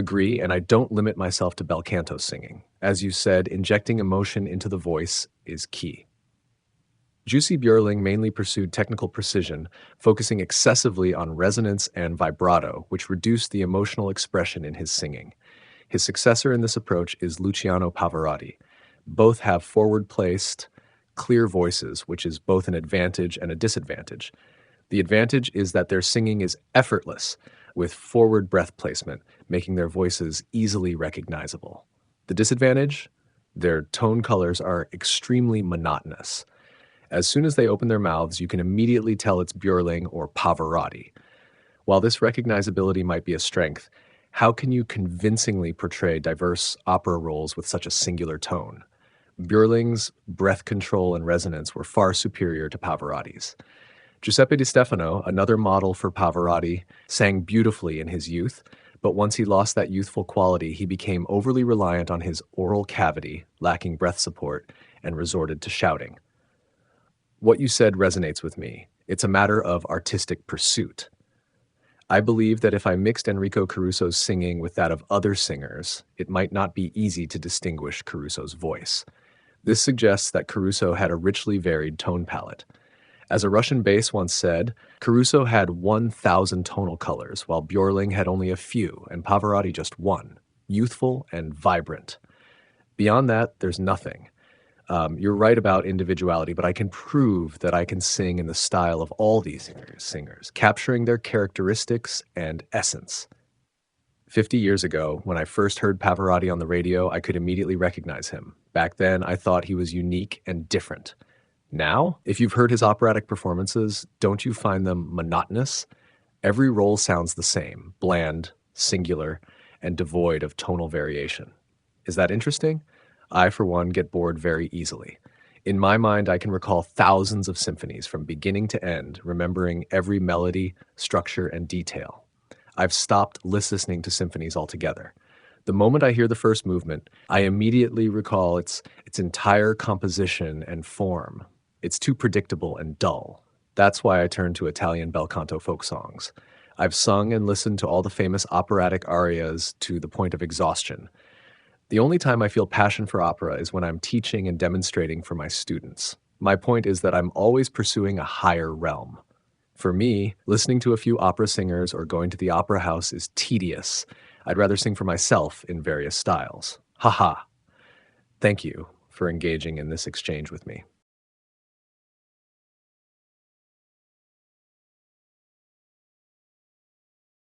Agree, and I don't limit myself to bel canto singing. As you said, injecting emotion into the voice is key. Jussi Björling mainly pursued technical precision, focusing excessively on resonance and vibrato, which reduced the emotional expression in his singing. His successor in this approach is Luciano Pavarotti. Both have forward-placed, clear voices, which is both an advantage and a disadvantage. The advantage is that their singing is effortless, with forward breath placement, making their voices easily recognizable. The disadvantage? Their tone colors are extremely monotonous. As soon as they open their mouths, you can immediately tell it's Björling or Pavarotti. While this recognizability might be a strength, how can you convincingly portray diverse opera roles with such a singular tone? Björling's breath control and resonance were far superior to Pavarotti's. Giuseppe Di Stefano, another model for Pavarotti, sang beautifully in his youth, but once he lost that youthful quality, he became overly reliant on his oral cavity, lacking breath support, and resorted to shouting. What you said resonates with me. It's a matter of artistic pursuit. I believe that if I mixed Enrico Caruso's singing with that of other singers, it might not be easy to distinguish Caruso's voice. This suggests that Caruso had a richly varied tone palette. As a Russian bass once said, Caruso had 1,000 tonal colors, while Björling had only a few, and Pavarotti just one, youthful and vibrant. Beyond that, there's nothing. You're right about individuality, but I can prove that I can sing in the style of all these singers, capturing their characteristics and essence. 50 years ago, when I first heard Pavarotti on the radio, I could immediately recognize him. Back then, I thought he was unique and different. Now, if you've heard his operatic performances, don't you find them monotonous? Every role sounds the same, bland, singular, and devoid of tonal variation. Is that interesting? I, for one, get bored very easily. In my mind, I can recall thousands of symphonies from beginning to end, remembering every melody, structure, and detail. I've stopped listening to symphonies altogether. The moment I hear the first movement, I immediately recall its entire composition and form. It's too predictable and dull. That's why I turn to Italian bel canto folk songs. I've sung and listened to all the famous operatic arias to the point of exhaustion. The only time I feel passion for opera is when I'm teaching and demonstrating for my students. My point is that I'm always pursuing a higher realm. For me, listening to a few opera singers or going to the opera house is tedious. I'd rather sing for myself in various styles. Haha. Thank you for engaging in this exchange with me.